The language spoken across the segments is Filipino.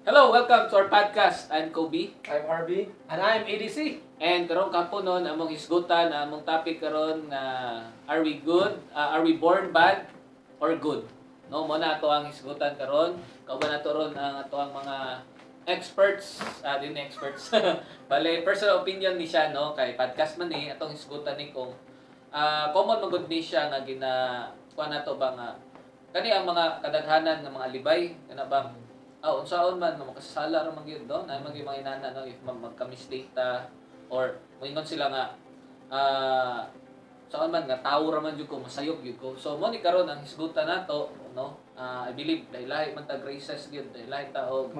Hello, welcome to our podcast. I'm Kobe. I'm RB. And I'm ADC. And karon kaponon among hisgutan among topic karon nga are we good? Are we born bad or good? No, mo na ato ang hisgutan karon. Kauban nato ron ang ato ang mga experts, din experts. Bale, personal opinion ni siya no kay podcast man ni atong hisgutan ni kung common magud ni siya nga kuha nato ba nga kani ang mga kadaghanan nga mga libay kana ba unsaon man no makasala ra man gyud no na mga mga inana no if magka-mistake ta or moingon sila nga saan man nga tawo ra man jud ko masayop jud ko so mo ni karon ang hisgutan nato no I believe lahi man tag races gyud lahi ta og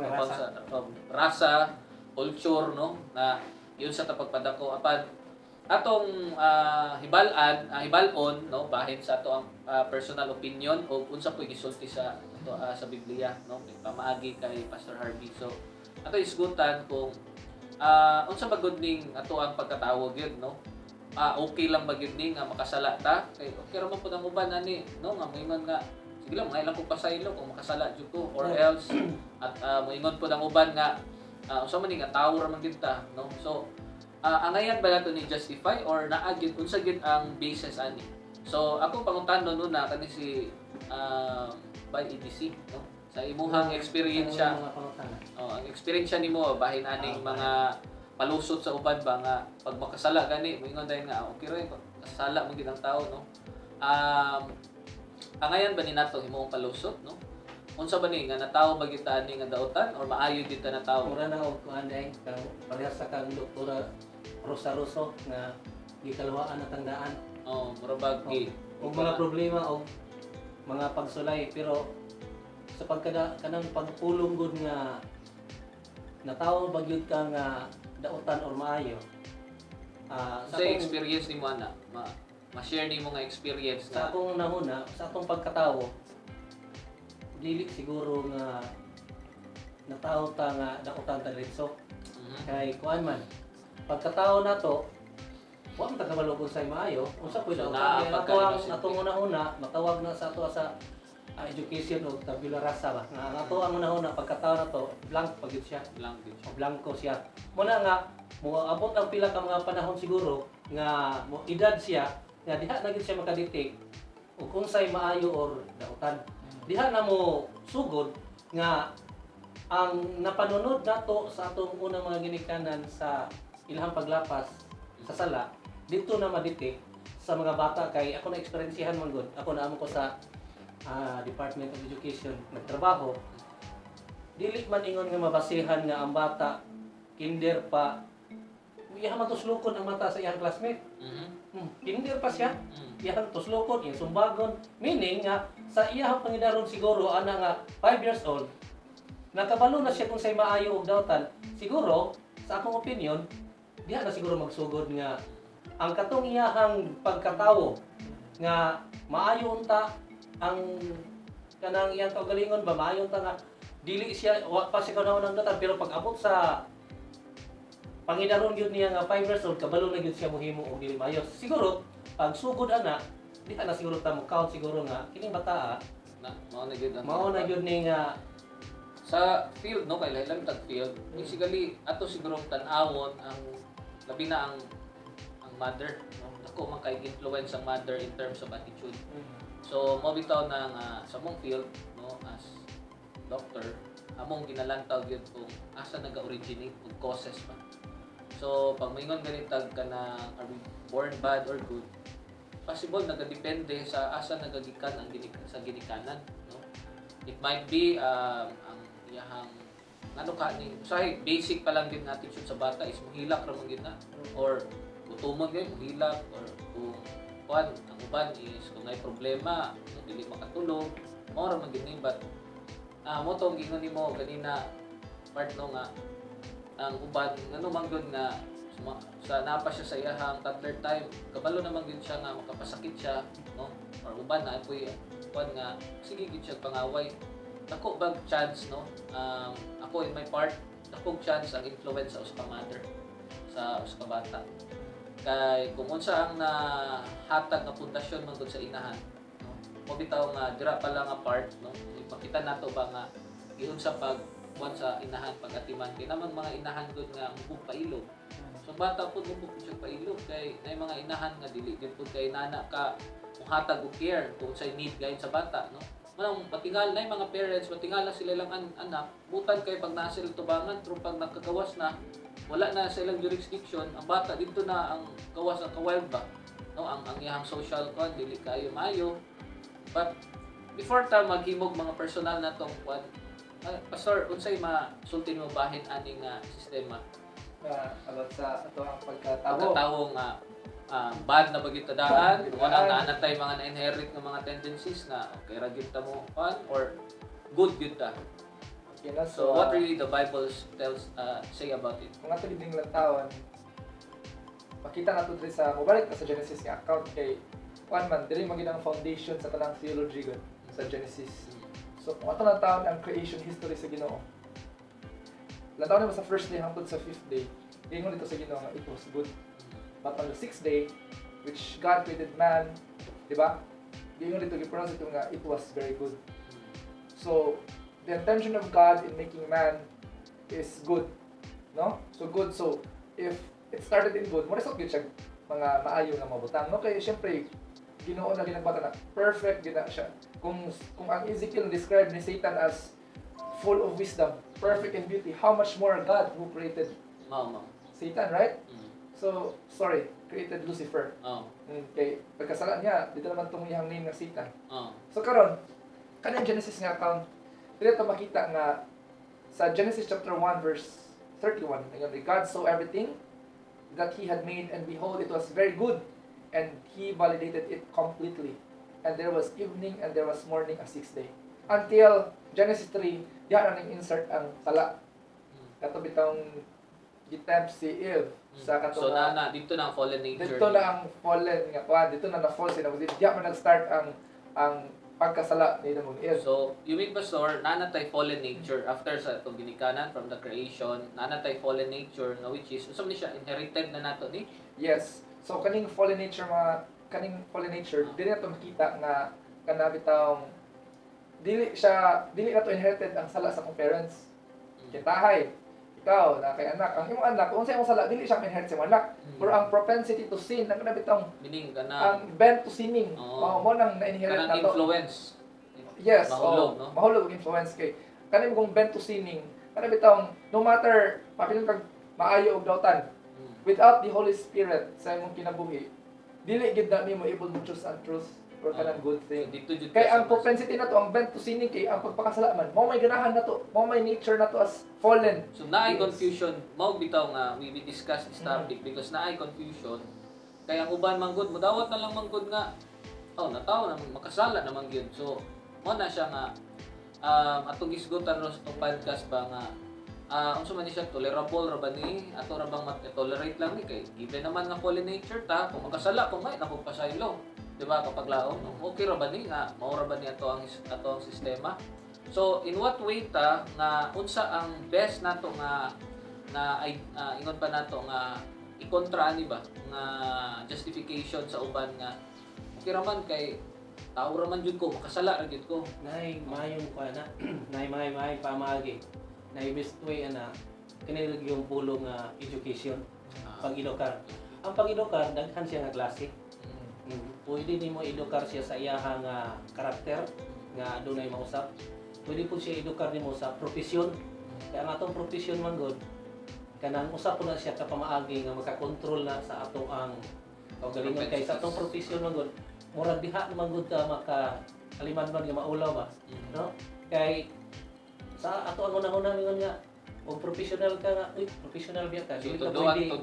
rasa culture no na yun sa pagpadako apan atong hibalon no bahin sa ato ang personal opinion o unsa puy gisulti sa ato sa Biblia no pamaagi kay Pastor Harvey so ato isgutan kung unsa ba gud ning ato ang pagkatawag yun no okay lang ba gyud ning nga makasala ta kay okay ra man pud ang uban ani no nga moingon nga sige lang mga ilang ko pasaylo kung makasala jud ko or else at moingon pud ang uban nga unsa man ning nga tawo ra man gyud ta no so angayan ba nato ni justify or naa gyud unsa gyud ang basis ani so ako pangutanon nuna kani si by EDC no sa imuhang experience ang experience nimo bahin aning mga palusot sa uban ba nga pag makasala gani moingon dayon nga okay ra kasala mo gid ang tao no angayan ba ni nato imong palusot no unsa ba ni nga natawo ba gyud ta ani nga daotan or maayo gyud ta natawo mura na og kuan day kang parehas sa kang doktora Rosa nga gikalawaan na tandaan mura ba og mga problema og mga pagsulay pero sa kanang pagpulong gud nga natawo ba gyud ka nga daotan or maayo sa experience nimo ana ma-share nimo nga experience sa akong nahuna sa atong pagkatawo dili siguro nga natawo ta nga daotan ta diretso kay kuan man pagkatawo nato wa man ta kabalo kung say maayo unsa pud ang atong una-una matawag na sa ato sa education o tabula rasa ba nga ato ang una-una pagkatawo nato blank pagid siya blanco siya muna nga moabot ang pila ka mga panahon siguro nga mo edad siya nga diha na gid siya makadetect ug kung say maayo or daotan diha na mo sugod nga ang napanunod nato sa atong unang mga ginikanan sa ilahang paglapas sa sala dito na madetect sa mga bata kay ako na eksperensihan man gud ako na amo ko sa Department of Education nagtrabaho dili man ingon nga mabasihan nga ang bata kinder pa iya man tuslukon ang mata sa iyang classmate kinder pa siya iyang tuslukon iyang sumbagon meaning nga sa iyang pangidaron siguro ana nga 5 years old nakabalo na siya kung say maayo og daotan siguro sa akong opinion diha na siguro magsugod nga ang katong iyahang pagkatawo nga maayo unta ang kanang iyang kaugalingon ba maayo unta nga dili siya wa pa siya kanang daotan pero pag abot sa pangidaron gyud niya nga 5 years old kabalo na gyud siya mohimo og dili maayo siguro pag sugod ana di na siguro ta mo count siguro nga kining bata mao na gyud ni nga sa field no kay lain tag field basically ato siguro tan-awon ang labi na ang mother no ako man kay influence ang mother in terms of attitude so mo bitaw na nga sa mong field no as doctor among ginalantaw gyud kung asa naga-originate ug causes pa so pag moingon ganitag kana are we born bad or good possible nagadepende sa asa nagagikan ang ginikanan no it might be ang iyahang ano ka ni usahay basic pa lang din attitude sa bata is mahilak ra man gyud na or gutumon gyud mahilak or kung kuan ang uban is kung may problema dili makatulog mao ra man gyud ni but mo tong gingon nimo kanina part no nga ang uban ngano man gyud nga sa napa siya sa iyahang toddler time kabalo naman gyud siya nga makapasakit siya no or uban na apoy kuan nga sige gyud siya pangaway dako bag chance no ako in my part dako chance ang influence sa usa ka mother sa usa ka bata kay kung unsa ang nahatag nga pundasyon man gud sa inahan no mo bitaw nga dira pa lang nga part no ipakita nato ba nga giun sa pag kuan sa inahan pag-atiman kay namang mga inahan gud nga mubog pailog. So bata pud mubog siya pailog kay nay mga inahan nga dili gid pud kay nana ka muhatag og care kung say need gayud sa bata, no? Manang matingal na yung mga parents, matingal na sila lang anak, butan kay pag nasa sila tubangan, pero pag nakagawas na, wala na silang jurisdiction, ang bata dito na ang gawas ang kawild ba, no? Ang iyang social con, dili kayo mayo. But before ta maghimog mga personal na tong kwan, pastor, unsay masulti mo bahin aning sistema? About sa ato ang pagkatawo. Pagkatawo nga bad na bagit tadaan, wala na anatay mga na-inherit ng mga tendencies na okay ra gyud ta mo fun or good gyud ta. Okay na, So what really the Bible tells say about it? mga tuliding lantawan, makita nato diri sa mobalik na sa Genesis nga account kay one man diri magid ang foundation sa tanang theology gud sa Genesis. So kung ato lantawan ang creation history sa Ginoo. Lantawan mo sa first day hangtod sa fifth day. Ingon dito sa Ginoo nga it was good. But on the sixth day, which God created man, di ba? Ingon dito gi-pronounce ito nga it was very good. So the intention of God in making man is good, no? So good. So if it started in good, mo result gyud siya mga maayo nga mabutang. No kay syempre Ginoo na ginagbata na perfect gina siya. Kung ang Ezekiel described ni Satan as full of wisdom, perfect in beauty, how much more God who created Mao. Satan, right? So, sorry, created Lucifer. Okay, pagkasala niya, dito naman itong iyang name nga Satan. So karon, kanang Genesis nga account, dito makita nga sa Genesis chapter 1 verse 31, God saw everything that He had made, and behold, it was very good, and He validated it completely. And there was evening and there was morning, a sixth day. Until Genesis 3, diyan na insert ang sala. Kato bitang gitempt si Eve sa kato. So dito na ang fallen nature. Dito na ang fallen nga kuan, dito na na-fall sila. Diyan man nag-start ang pagkasala ni mong Eve. So, you mean pastor, nanatay fallen nature after sa itong ginikanan from the creation, nanatay fallen nature na which is usab ni siya inherited na nato ni? Yes. So kaning fallen nature dili nato makita nga kana bitawng dili na to inherited ang sala sa akong parents. Kitahay, ikaw na kay anak, ang imong anak unsay imong sala dili siya inherit sa imong anak. Pero ang propensity to sin ang kana bitawng Meaning kana ang bent to sinning, mo nang na-inherit kanang nato. influence. Yes, Mahulog, no? Mahulog ang influence kay kaning kung bent to sinning, kana bitawng no matter papilang kag maayo og dautan, without the Holy Spirit sa imong kinabuhi, dili gid na nimo able to choose ang truth or kanang good thing. Dito jud Kay ang propensity na to, ang bent to sinning kay ang pagpakasala man, mo may ganahan na to, mo may nature na to as fallen. So naay confusion, mao bitaw nga we discuss this topic because naay confusion. Kaya ang uban man gud modawat na lang man gud nga nataw na makasala naman gyud. So mo na siya nga atong gisgutan ro sa podcast ba nga unsa man ni siya tolerable ra ba ni ato ra bang ma-tolerate lang ni kay given naman nga fallen nature ta kung makasala kung may nako pasaylo. Diba kapag laom, okay ra ba ni nga mao ra ba ni ato ang sistema? So in what way ta nga unsa ang best nato nga ingon pa nato nga ikontra ani ba nga justification sa uban nga okay ra man kay tao ra man jud ko makasala ra jud ko. Nay mayong kuana, nay may pamagi. Nay best way ana kini yung pulong nga education, pag-edukar. Ang pag-edukar daghan siya nga klase. Pwede nimo edukar siya sa iyahang karakter nga adunay mausap. Pwede po siya edukar nimo sa profesyon. Kaya ang atong profesyon man gud kanang usap po na siya ka pamaagi nga makakontrol na sa ato ang kaugalingon kay sa atong profesyon man gud murag diha naman gud ta maka aliman-man nga maulaw ba, no? Kay sa ato ang unang-unang ingon nga og professional ka nga, professional biya ka, dili ka pwede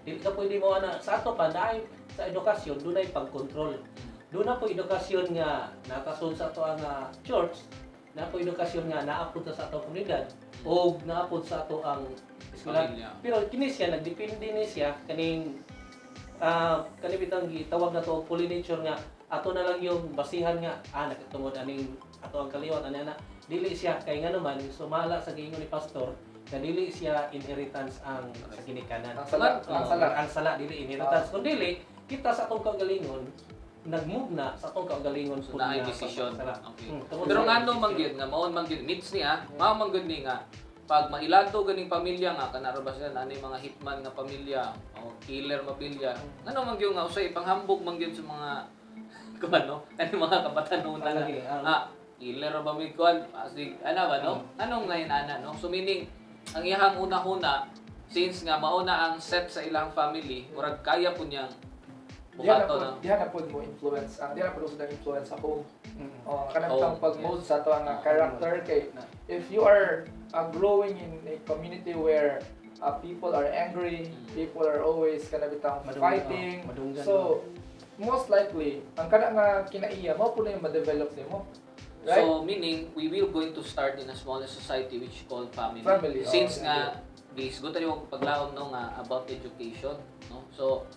dili ka pwede mo ana sa ato pa dahil sa edukasyon dunay pagkontrol. Doon na po edukasyon nga nakasun sa ato ang church, na po edukasyon nga naapod sa ato komunidad o naapod sa ato ang eskwela. Pero kini siya nagdepende ni siya kaning kanibitang gitawag na to pollinator nga ato na lang yung basihan nga nakatungod aning ato ang kaliwat ana dili siya kay nga naman sumala sa giingon ni pastor na dili siya inheritance ang sa ginikanan. Ang sala dili inheritance. Kung dili kita sa atong kagalingon nag-move na sa atong kaugalingon So naay decision. pagpasalamat. Okay. Tungod Pero sa ngano decision. man gyud nga maon man gyud needs niya, mao man gyud ni nga pag mailadto ganing pamilya nga kanara ba sila ani mga hitman nga pamilya o killer mapilya. Ngano man gyud nga usay panghambog man gyud sa mga kung ano, ani mga kabatanunan na Palagi, killer ba may kuan asig ana ba no? Anong ngayon ana no? So meaning ang iyang una-una since nga mauna ang set sa ilang family, murag kaya po niyang buhato na. Diha na po mo influence. Ang diha na po sa influence sa home. Kanang Home, tang pag-mold sa to ang Ah, character kay if you are growing in a community where people are angry, people are always kana bitang fighting. madunggan, So most likely ang kana nga kinaiya mo po na yung ma-develop nimo. Right? So meaning we will going to start in a smaller society which called family. Family, Since oh, nga gisgutan yung paglaom no nga about education, no. So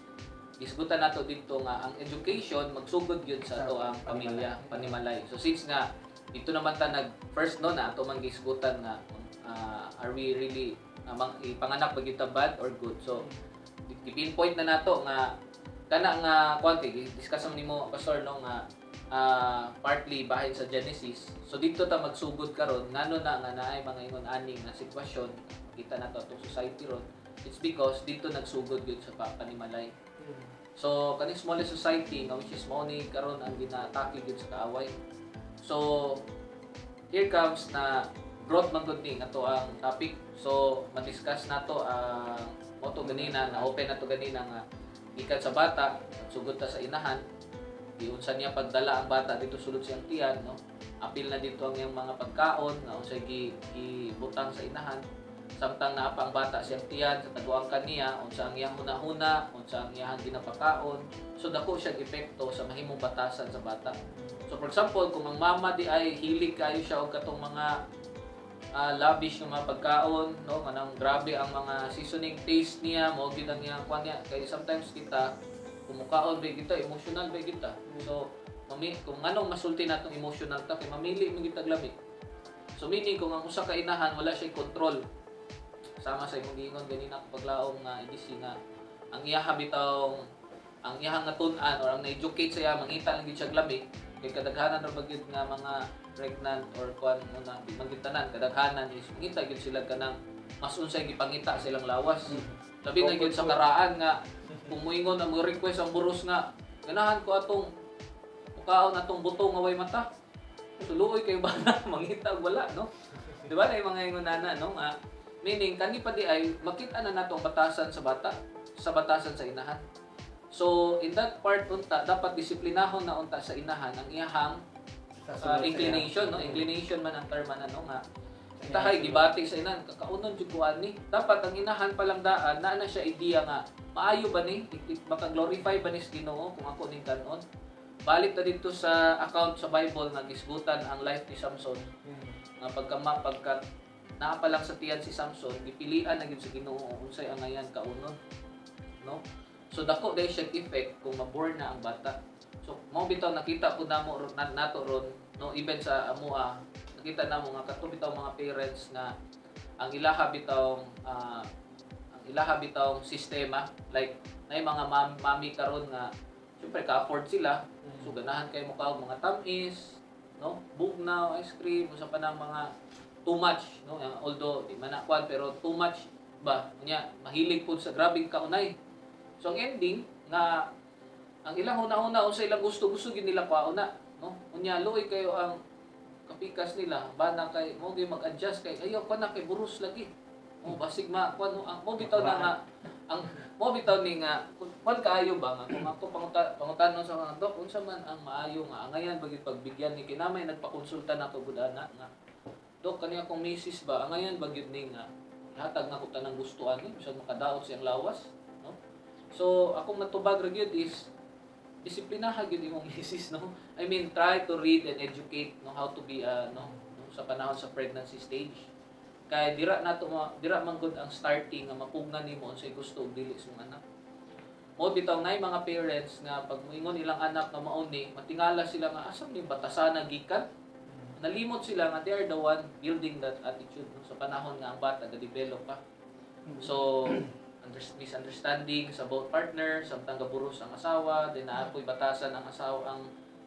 gisgutan nato dito nga ang education magsugod gyud sa ato ang pamilya, panimalay. So since nga dito naman ta nag first no na ato man gisgutan nga are we really ipanganak ba gyud ta bad or good. So i-pinpoint na nato nga kana nga quantity discuss man nimo pastor no nga partly bahin sa Genesis. So dito ta magsugod karon ngano na nga naay mga ingon aning nga sitwasyon kita nato atong society ron. It's because dito nagsugod gyud sa panimalay. So kaning smaller society nga which is mao ni karon ang ginatake gyud sa kaaway. So here comes na growth man gud ni ato ang topic. So ma-discuss nato ang moto ganina na open nato ganina nga gikan sa bata sugod ta sa inahan. Unsa niya pagdala ang bata dito sulod siyang tiyan, no? Apil na dito ang iyang mga pagkaon na unsay gibutang sa inahan. Samtang naa pa ang bata siyang tiyan sa taguang kaniya, unsa ang iyang hunahuna, unsa ang iyang ginapakaon. So dako siya epekto sa mahimong batasan sa bata. So for example, kung ang mama di ay hilig kayo siya og katong mga lavish nga mga pagkaon, no? Manang grabe ang mga seasoning taste niya, mo gyud ang iyang kwan niya. Kaya sometimes kita kumukaon ba kita, emotional ba kita. So, kung anong masulti natong emotional ta, kay mamili mo kita lami. So, meaning kung ang usa ka inahan wala siya control. Sama sa imong giingon ganina ko paglaom nga edisi nga ang iyaha bitaw ang iyahang natun-an or ang na-educate sa iya mangita lang gid siya lami kay kadaghanan ra bagid nga mga pregnant or kuan una di mangitanan kadaghanan is mangita gid sila kanang mas unsay gipangita silang lawas. Labi na gyud sa karaan nga kung moingon ang mga request ang buros nga ganahan ko atong mukaon atong buto nga way mata. Suluoy kay bana mangita og wala no. Di ba na yung mga ingonana no nga meaning kani pa di ay makita na nato ang batasan sa bata sa batasan sa inahan. So in that part unta dapat disiplinahon na unta sa inahan ang iyahang inclination no inclination man ang term na no nga tahay gibati sa inahan kakaunon jud ko ani dapat ang inahan pa lang daan na siya idea nga maayo ba ni baka glorify ba ni sa Ginoo kung ako ning kanon balik ta dito sa account sa Bible nga gisgutan ang life ni Samson nga pagka naa pa lang sa tiyan si Samson gipilian na gyud sa Ginoo unsay ang ayan kaunon no so dako day siya effect kung maborn na ang bata so mao bitaw nakita pud namo nato ron no even sa amoa nakita namo nga kadto bitaw mga parents na ang ilaha bitaw sistema like nay mga mami karon nga syempre ka-afford sila so ganahan kay mo kaog mga tamis no bugnaw ice cream usa pa nang mga too much no although di man akwan pero too much ba nya mahilig pud sa grabing kaunay so ang ending nga ang ilang una-una unsay ilang gusto gyud nila kauna no unya luoy kayo ang kapikas nila bana kay mo gyud mag-adjust kay ayo pa na kay buros lagi mo basig ma kuan mo bitaw na nga ang mo bitaw ni nga kuan kaayo ba nga kung ako pangutanon sa mga dok unsa man ang maayo nga angayan bagid pagbigyan ni kinamay nagpakonsulta nako gud ana nga dok kani akong misis ba angayan bagyud ni nga hatag na ko tanang gustuan ni bisag makadaot siyang lawas no so akong natubag ra gyud is disiplinaha gyud imong misis no I mean try to read and educate no how to be sa panahon sa pregnancy stage kay dira man gud ang starting nga mapugnan nimo unsay gusto ug dili sa imong anak mo bitaw nay mga parents nga pag moingon ilang anak nga mauni matingala sila nga asa ni batasana gikan nalimot sila nga they are the one building that attitude no? Sa panahon nga ang bata na develop pa. So misunderstanding sa both partners, samtang gaburos ang asawa, then naapoy batasan ang asawa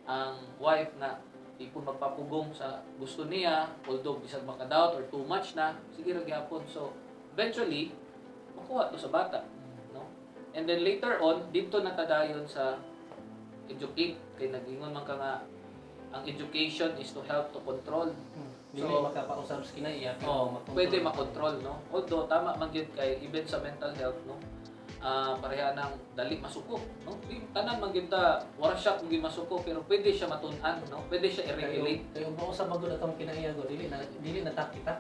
ang wife na di po magpapugong sa gusto niya, although bisag makadoubt or too much na, sige ra gyapon. So eventually makuha to sa bata, no? And then later on dito natadayon sa educate kay nagingon man ka nga ang education is to help to control. Dili So, makapausap sa kinaiya pwede makontrol, no? Although tama man gyud kay even sa mental health, no? Pareha nang dali masuko, no? Di tanan man gyud ta wala siya kung di masuko pero pwede siya matun-an, no? Pwede siya i-regulate. Kayo mausap magud atong kinaiya go dili na kita.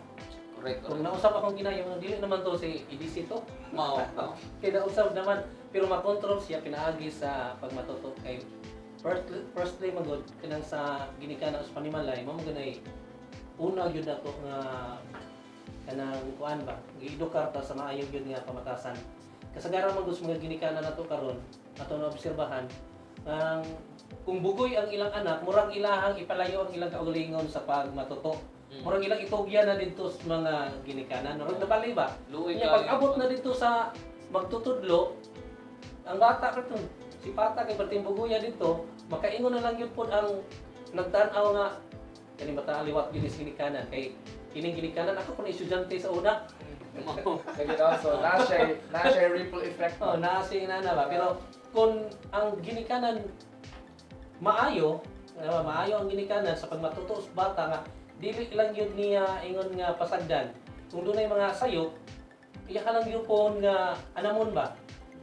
Correct. Kung nausap akong kinaiya dili naman to si EDC to. Mao, no? Kaya nausap naman pero makontrol siya pinaagi sa pagmatuto kay firstly magud kanang sa ginikana sa panimalay mao ganay una gyud nato nga kanang kuan ba giedukar ta sa maayo gyud nga pamatasan kasagaran man gusto mga ginikana nato karon ato na obserbahan ang kung bugoy ang ilang anak murag ilahang ipalayo ang ilang kaugalingon sa pagmatuto murag ilang itugya na didto sa mga ginikanan murag nabali ba Luoy nya pag abot na dito sa magtutudlo ang bata karon si pata kay perting bugoya dito makaingon na lang yun po ang nagtanaw nga kani bata liwat gini sa ginikanan kay kining ginikanan ako kun estudyante sa una So, na siya ripple effect. oh naasi na ba pero kung ang ginikanan maayo maayo ang ginikanan sa pagmatuto sa bata nga dili lang yun niya ingon nga pasagdan kung dunay mga sayop iya ka lang gyupon nga anamon ba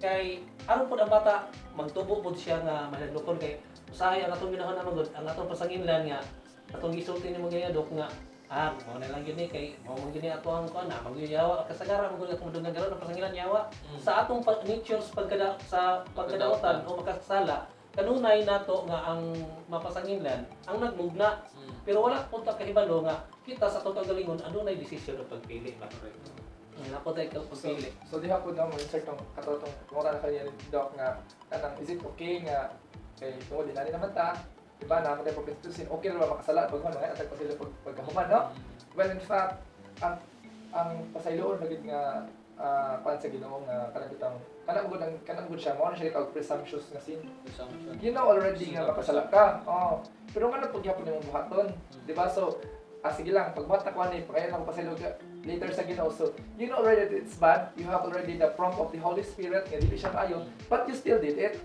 kay aron pud ang bata magtubo pud siya nga mahadlokon kay usahay ang atong ginahon na magud ang atong pasanginlan nga atong gisulti ni mga dok nga mao na lang yun kay mao man gini ato ang kuan na magyawa kasagaran mo atong dugang garon ang pasanginlan yawa sa atong nature sa pagkadaotan o makasala kanunay nato nga ang mapasanginlan ang nagmugna pero wala pud ta kahibalo nga kita sa atong kagalingon adunay desisyon o pagpili ba ako tayo pagpili So diha po na mo insert tong katotong mura na kanya ni Doc nga kanang is it okay nga kay tungod din naman ta diba na mo tayo pagpintusin okay ra ba makasala pag mga atag pa sila pagkahuman no well in fact ang pasayloon na gid nga pan sa Ginoo nga kanang gud siya mo na siya kag presumptuous nga sin you know already nga makasala ka pero nga pag gyapon imong buhaton diba so sige lang pagbuhat na ko ani pagaya lang pasaylo later sa Ginoo so you know already that it's bad you have already the prompt of the Holy Spirit nga dili siya maayo but you still did it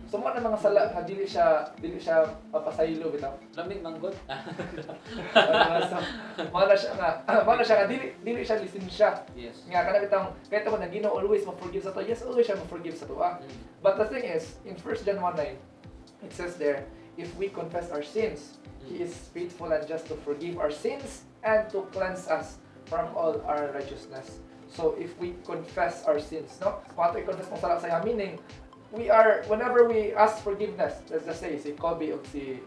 so mo na mga sala nga dili siya papasaylo bitaw Lamig manggod. so mo na siya nga dili siya lisensya Yes. nga kana bitaw kahit ako na Ginoo always mo-forgive sa to yes always siya mo-forgive sa to but the thing is in 1 John 1:9 it says there if we confess our sins He is faithful and just to forgive our sins and to cleanse us from all our righteousness. So if we confess our sins, no? Kung ato i-confess mong sala sa meaning we are whenever we ask forgiveness, let's just say si Kobe o si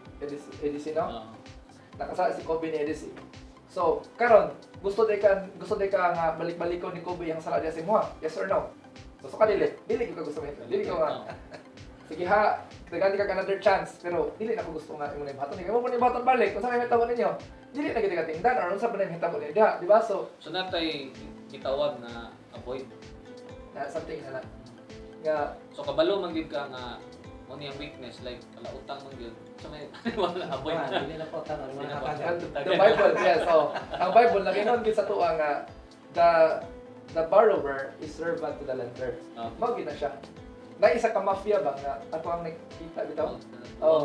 Edisi, no? Nakasala si Kobe ni Edisi. So, karon gusto day ka nga balik-balikon ni Kobe ang sala niya sa imo. Yes or no? Gusto ka dili ka gusto mo. Dili ka nga. Sige ha, ganti ka another chance pero dili na ko gusto nga imong ibaton. Ikaw mo ni baton balik kung saan may tawag ninyo. Dili na gid ka tingdan or unsa ba na hitabo ni di ba? So natay gitawag na avoid. na something na nga So kabalo man gyud ka nga mo niyang weakness like palautang man gyud. So may wala avoid na. dili na po tanong Dili mga na po. kakagat the Bible, yes. So ang Bible nagingon gid sa tuwa nga the borrower is servant to the lender. Mao gid na siya. Na isa ka mafia ba nga ato ang nakita bitaw?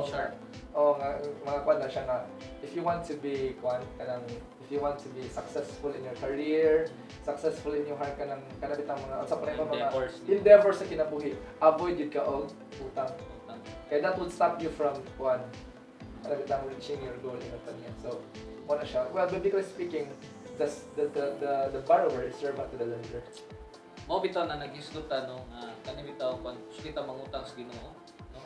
Sure. Nga mga kwan na siya nga if you want to be successful in your career, successful in your heart kanang bitang mga unsa pa mga endeavors sa kinabuhi, avoid jud ka og utang. Kaya that would stop you from bitang reaching your goal in life. So, mo na siya. Well, biblically speaking, the borrower is servant to the lender. Mo bitaw na naghisgutan no kani bitaw kon kita mangutang sa Ginoo no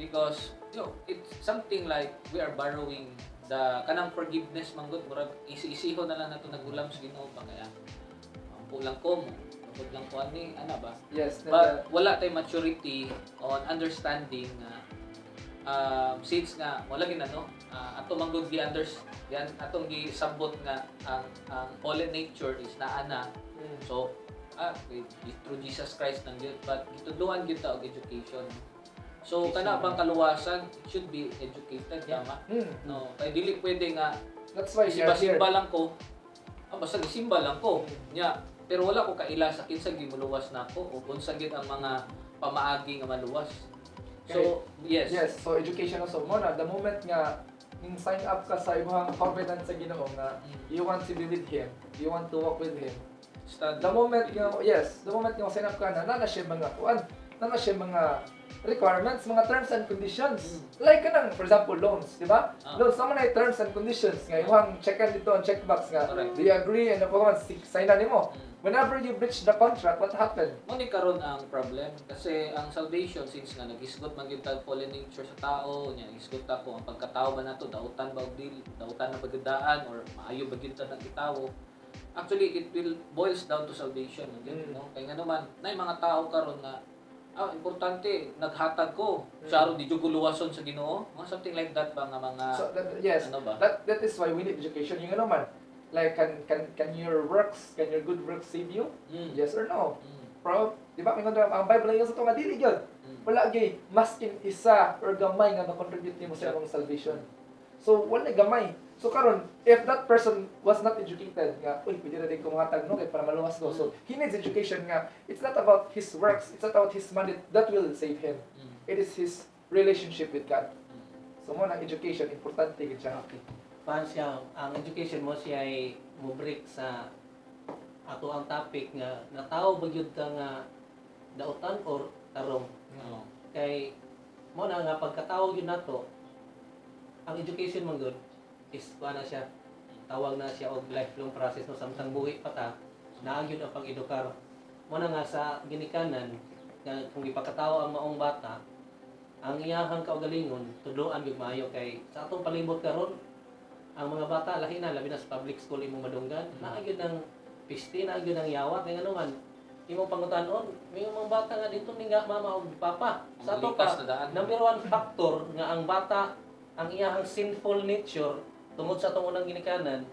because it's something like we are borrowing the kanang forgiveness manggod murag isi-isiho na lang nato nagulam sa Ginoo pa kaya pulang ko lang ko ani ana ba Yes, but wala tay maturity on understanding since nga wala gid ano ato manggod atong gisabot nga ang fallen nature is naa na so through Jesus Christ nang yun, but gitudloan gyud ta og education. So Education. kana bang kaluwasan, it should be educated, Yeah. tama? Mm. No, kay dili pwede nga That's why we are here. simba lang ko. Basta gisimba lang ko. Nya, pero wala ko kaila sa kinsa gimuluwas nako o unsa gid ang mga pamaagi nga maluwas. So, yes. Yes, so education also mo na the moment nga ning sign up ka sa imong confidence sa Ginoo nga you want to be with him, you want to walk with him. Study. The moment nga the moment nga sign up ka na siya mga kuan, na siya mga requirements, mga terms and conditions. Like kanang for example loans, di ba? Loans naman ay terms and conditions nga imong check-in dito ang checkbox nga Correct. do you agree and ako sign na nimo. Whenever you breach the contract, what happened? Mo ni karon ang problem kasi ang salvation since nga nagisgot man gyud tag fallen nature sa tao, nya nagisgot ta ko ang pagkatao ba nato dautan ba og dili, dautan na bagdaan or maayo ba gyud ta nang itawo. Actually it will boils down to salvation again, no? Kay ngano man nay mga tao karon nga importante naghatag ko saro di jud ko luwason sa Ginoo, mga something like that ba nga mga So yes, ano ba? that is why we need education. Yung ano man, like can your works, can your good works save you? Yes or no? Bro, di ba ang Bible yung sa to nga dili gyud. Wala gyud maskin isa or gamay nga ma-contribute nimo sa imong salvation. So wala gamay. So karon, if that person was not educated nga, uy, pwede na din ko matag no kay para maluwas ko. So he needs education nga. It's not about his works, it's not about his money that will save him. It is his relationship with God. So mo na education importante gid siya. Okay. Paano siya, ang education mo siya ay mubreak sa ato ang topic nga natawo ba gyud ka nga dautan or tarong. Oo. Kay mo na nga pagkatawo gyud nato ang education man gyud is kuha na siya tawag na siya og lifelong process no samtang buhi pa ta naa gyud ang pag-edukar. Mo na nga sa ginikanan nga kung ipakatawo ang maong bata ang iyahang kaugalingon tudloan gyud maayo kay sa atong palibot karon ang mga bata lahi na labi na sa public school imong madunggan naa gyud ng piste naa gyud ng yawa kay ngano man imong pangutan-on may mga bata nga dito ni nga mama ug papa sa ato Likas pa na daan. number one factor nga ang bata ang iyahang sinful nature tungod sa atong unang ginikanan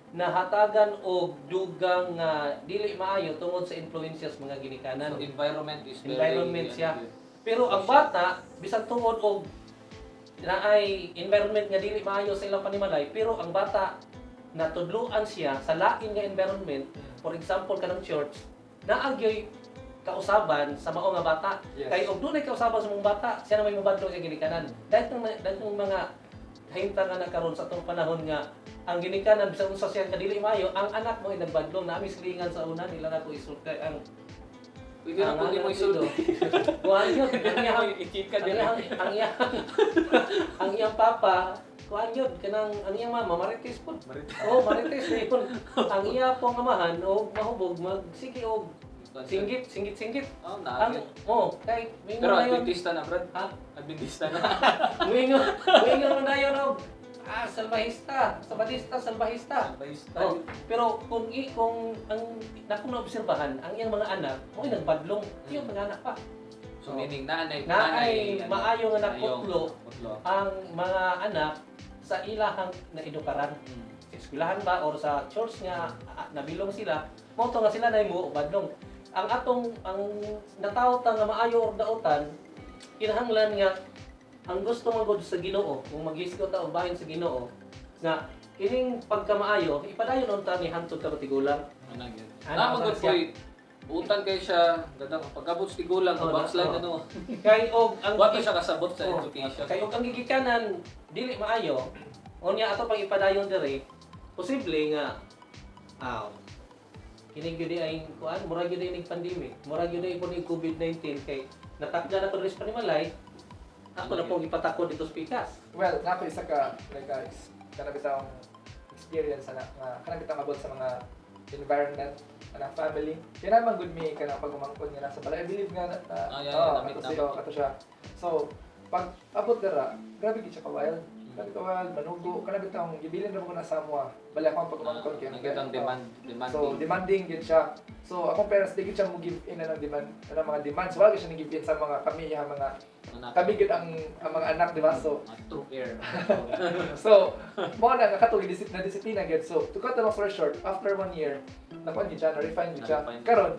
nahatagan og dugang nga dili maayo tungod sa influences mga ginikanan. So, environment is very Environment siya. Pero ang bata bisan tungod og naay environment nga dili maayo sa ilang panimalay, pero ang bata natudluan siya sa lain nga environment, for example kanang church, naagyoy kausaban sa mao nga bata. Yes. Kay og dunay kausaban sa mga bata, siya na may mabadlo sa ginikanan. Dahil ng mga himta nga nagkaroon sa atong panahon nga ang ginikanan bisan unsa siya kadili maayo, ang anak mo ay nagbadlong na silingan sa una nila na ko isulti ang Pwede na po di mo isulti. kuan yun, ang iyang Ikika ang din. iyang ang iyang papa kuan yun kanang ang iyang mama marites po. Oh, marites na yun. Ang iya pong amahan o mahubog magsige og singgit. Oh, Ang na. kay may Pero mga yun. Adventista na, Brad. Ha? Adventista na. Muingon mo na yun og salbahista, salbahista. Adventista. Oh, pero kung ang nakong naobserbahan, ang iyang mga anak, mo'y nagbadlong, yung mga anak pa. So, meaning nanay. Naay ano, maayo nga maayong nakutlo nakutlo. ang mga anak sa ilahang na edukaran. Sa eskwelahan ba or sa church nga nabilong sila, mo to nga sila na mo badlong. Ang natawta nga maayo or dautan, kinahanglan nga ang gusto man gud sa Ginoo, kung maghisgot ta og bahin sa Ginoo, nga kining pagkamaayo ipadayon unta ni hantod ka matigulang. Ano yun? Ano Good siya? boy. Butan kayo siya. Gadang pagkabot sa tigulang. Oh, Backslide oh. ano. Kay og ang Wato siya kasabot sa Oh, education. kay og ang gigikanan dili maayo, unya ato pang ipadayon diri, posible nga kini gyud ay kuan, mura gyud ay pandemic, mura gyud ay kun COVID-19 kay natakda na ko diri sa panimalay. Ako na pong ipatakod dito sa Pikas. Well, nako isa ka like kana bitawng experience na kana bitawng abot sa mga environment ana family. Kaya naman good me kana pagumangkon nga nasa balay. I believe nga namit kato siya. So, pag abot dara, grabe gid siya ka-wild. Grabe ka-wild, manugo, kana bitawng gibilin ra mo na sa mo. Bali ako ang pagumangkon kaya Nagkitang demanding. So, demanding gid siya. So, akong parents di gid siya mo give in ng demand, mga demands. Wala gid siya give in sa mga kami mga kami gid ang mga anak, di ba? So, True air. so, mo na nga katong na disiplina gid. So, to cut the long story short, after 1 year, nakuan gid siya, na-refine gid siya. Na-refine. Karon,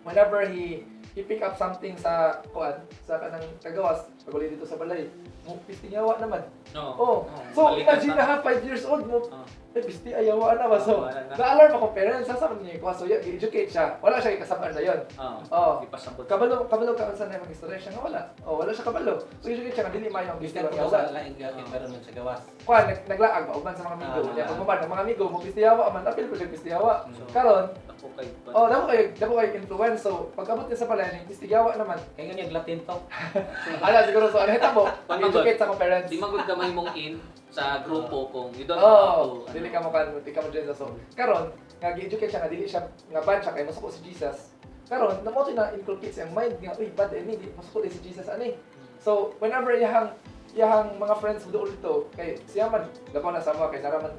whenever he pick up something sa kanang kagawas, pag uli dito sa balay, mo pistingawa naman. No. Oh, so balikan imagine pa. na 5 years old mo, Oh. pisti ayawa na ba? So, Wala na. na-alarm ako parents, sasabi niya ko, so i-educate siya. Wala siya ikasabaan na yun. Oh. Oh. Ipasabot. Kabalo ka unsa na yung istorya siya nga wala. Oh, wala siya kabalo. So i-educate siya nga dili mayo ang Gusto pisti ko ayawa. sa laing environment sa gawas. Kuan naglaag ba uban sa mga amigo. Ah. Kaya pag uban ang mga amigo mo pisti ayawa man apil ko siya pisti ayawa. So, Karon, ako kay dako kay influence. So pag abot niya sa palay pisti ayawa naman. Kaya nga Latin to. Ala siguro so ano hitabo. Pagod. Educate sa akong parents. Di magud kamay mong in sa grupo kung you don't Oh, want to. dili ka mo kan, di ka mo dyan sa so. Karon, nga gi-educate siya nga dili siya nga bad siya kay masuko si Jesus. Karon, namo na inculcate sa iyang mind nga uy bad ini di masuko si Jesus ani. So, whenever yahang mga friends mo doon dito, kay siya man labaw na sama kay naraman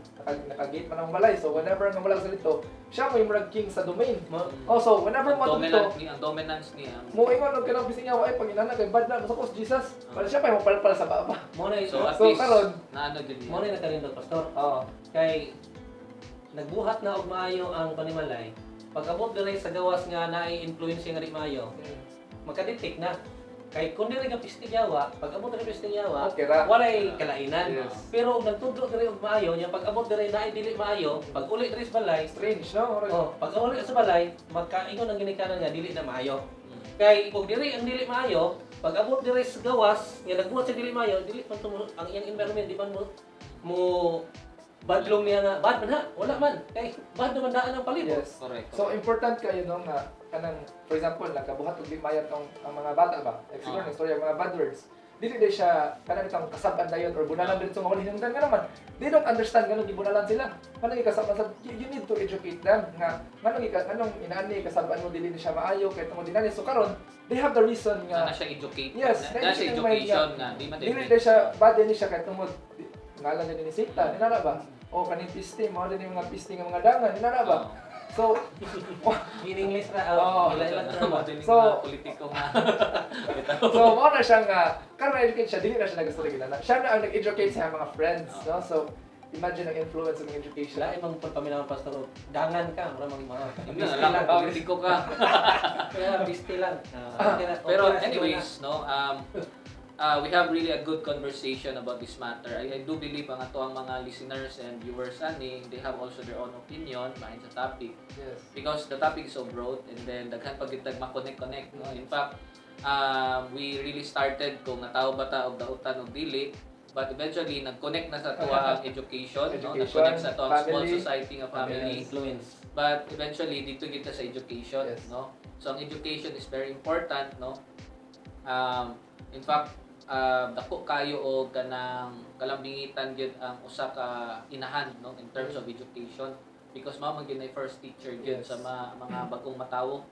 naka-gate man ang balay. So, whenever nga wala sa dito, siya mo yung king sa domain. Also, whenever mo dito, Ang dominance niya. mo ingon og kanang bising yawa ay pag inana kay bad na masuko si Jesus. Para siya pa mo pala sa baba. Mo na So at So, least karon, na ano din mo niya. na nakarindot pastor. Oo. Kay nagbuhat na og maayo ang panimalay. Pag abot diri sa gawas nga naay influence nga di maayo, makadetect na. Kay kung diri nga pistigyawa, pag abot diri pistigyawa, Okay ra. walay kalainan. Yes. Pero og nagtudlo diri og maayo, nya pag abot diri naay dili maayo, pag uli diri sa balay, Strange, no? oh, pag uli sa balay, magkaingon ang ginikanan nga dili na maayo. Kay kung diri ang dili maayo, pag abot diri sa gawas, nga nagbuhat sa dili maayo, dili man tumo ang iyang environment di man mo badlong niya nga bad man ha, wala man. Kay bad naman daan ang palibot. Yes. Correct. So important kayo no nga kanang for example nakabuhat og limayan tong ang mga bata ba. Like siguro ng story ang mga bad words. Dili day siya kanang itong kasab-an dayon or bunalan dito mga hinungdan nga naman. They don't understand ganun gibunalan sila. Kanang ikasab-an sa you need to educate them nga kanang inaani kasab-an mo dili ni siya maayo kay tungod dinani. So karon they have the reason Na nga siya educate. Yes, Na siya education nga. Di man dili day siya bad din siya kay tungod ngalan din ni Satan, inana ba? O kaning piste, mo din yung mga piste nga mga dangan, inana ba? So, Meaningless ra. Oh. Ilan So, ra. so, politiko nga. so mo na siya nga, karon educate siya, dili na siya nag-gusto ginana. Siya na ang nag-educate sa mga friends, no? So, imagine ang influence ng education. Sila imong pagpaminaw pastor, dangan ka, wala mang mga. Hindi na lang, politiko ka. Kaya biste lang. Pero anyways, no, we have really a good conversation about this matter. I do believe ang ato ang mga listeners and viewers ani, they have also their own opinion behind the topic. Yes. Because the topic is so broad and then daghan pag gitag ma-connect. No? In fact, we really started kung nataw ba ta og dautan og dili, but eventually nag-connect na sa tuwa ang education, no? Nag-connect sa to ang small family, society nga family. Influence. But eventually dito kita sa education, Yes. no? So ang education is very important, no? In fact, dako kayo og kanang kalambingitan gyud ang usa ka inahan, no, in terms of education because mao man gyud na first teacher gyud Yes. sa mga bagong matawo.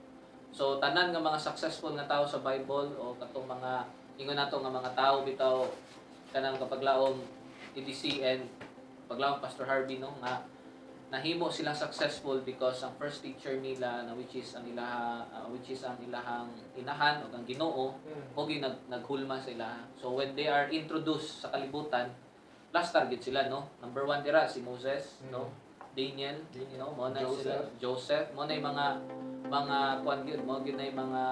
So tanan nga mga successful nga tawo sa Bible o katong mga ingon nato nga mga tawo bitaw kanang kapaglaom EDC and paglaom Pastor Harvey, no, nga nahimo silang successful because ang first teacher nila na which is ang ilahang inahan o ang Ginoo o naghulma sila. So when they are introduced sa kalibutan, last target sila, no. Number 1 dira si Moses, no. Daniel, no, mo na sila Joseph, mo na yung mga kuan gyud, mo gyud na yung mga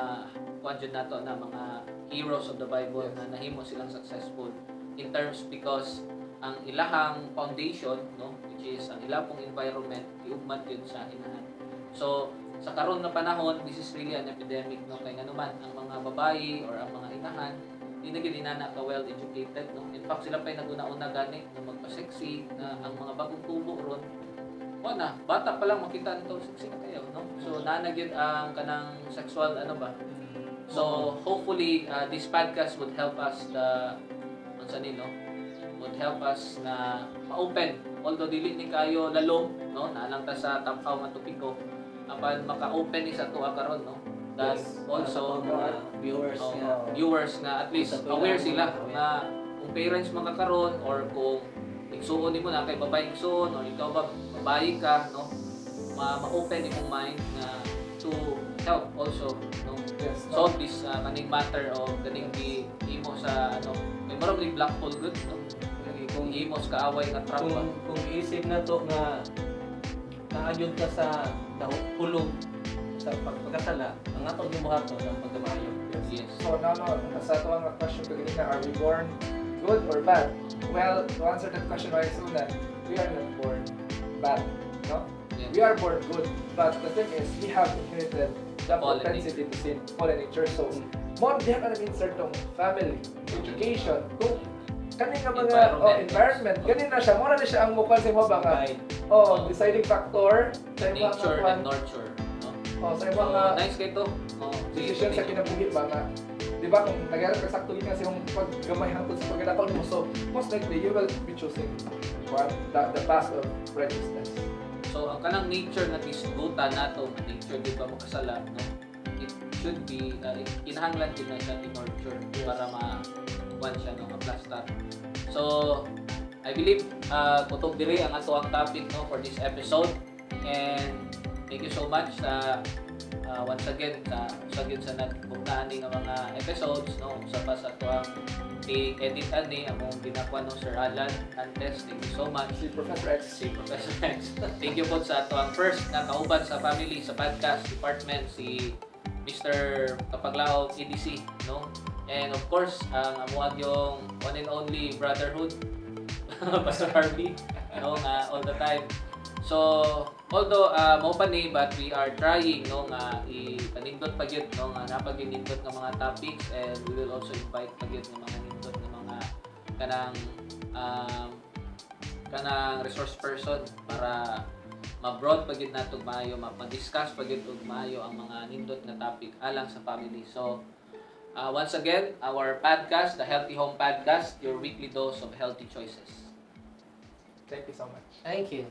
kuan gyud nato na mga heroes of the Bible na nahimo silang successful in terms because ang ilahang foundation, no, which is ang ilahang environment giugmad yun sa inahan. So sa karon nga panahon, this is really an epidemic, no, kay nganuman ang mga babayi or ang mga inahan di na gid inana ka well educated, no. In fact sila pa naguna-una gani na magpa-sexy na ang mga bagong tubo ron wala bata pa lang makita nito sexy na kayo, no. So nana gyud ang kanang sexual ano ba. So hopefully this podcast would help us would help us na ma-open although dili ni kayo lalom, no, naalang ta sa tampaw nga topiko apan maka-open ni sa tuwa karon, no, that also mga viewers nga. viewers nga at least aware sila na kung parents man ka karon or kung igsuon nimo na kay babae igsuon or ikaw ba babae ka, no, ma-open imong mind na to help also, no, Yes. solve this kaning matter of kaning imo sa ano may marang ni black hole good, no. Kung himos kaaway nga trap ba. Kung isip na to nga naayod ka sa hulog sa pagkasala, ang buhaton ang pagkamayo. Yes. So now, sa ito ang question ko ganina, are we born good or bad? Well, to answer that question, right, Suna, we are not born bad, no? Yeah. We are born good, but the thing is, we have inherited the Fallen propensity to sin, fallen nature. So, more diha ka nag-insert tong family, education, kung kani nga mga environment, gani na siya, mura na siya ang mukha sa mga baka. Guide. Deciding factor sa mga Nature and nurture. No? sa So, mga nice kayo to. decision sa kinabuhi ba nga. Di ba kung nagyari ka sakto yun kasi yung paggamay hangtod sa pagkadakol mo, so most likely you will be choosing what the path of righteousness. So, ang kanang nature na gisgutan nato, nature di ba makasala, no? It should be, kinahanglan din na siya in-nurture para ma-one siya, no? Ma-plastar. So, I believe, kutog diri ang ato ang topic, no, for this episode. And thank you so much sa once again sa nagbugtaan ng mga episodes, no? Sa pa sa ato ang edit ani among ginakuha no Sir Alan Antes. Thank you so much. Si Professor X. Si Professor X. Thank you po sa ato ang first na kauban sa family sa podcast department, si Mr. Kapaglaog EDC, no? And of course, ang amuag yung one and only brotherhood, Pastor Harvey, no, all the time. So, although mo pa ni, but we are trying, no, nga ipanindot pa gyud, no, nga napaginindot ng mga topics, and we will also invite pa gyud ng mga nindot ng mga kanang resource person para ma-broad pa gyud nato maayo, ma-discuss pa gyud og maayo ang mga nindot nga topic alang sa family. So, once again, our podcast, the Healthy Home Podcast, your weekly dose of healthy choices. Thank you so much. Thank you.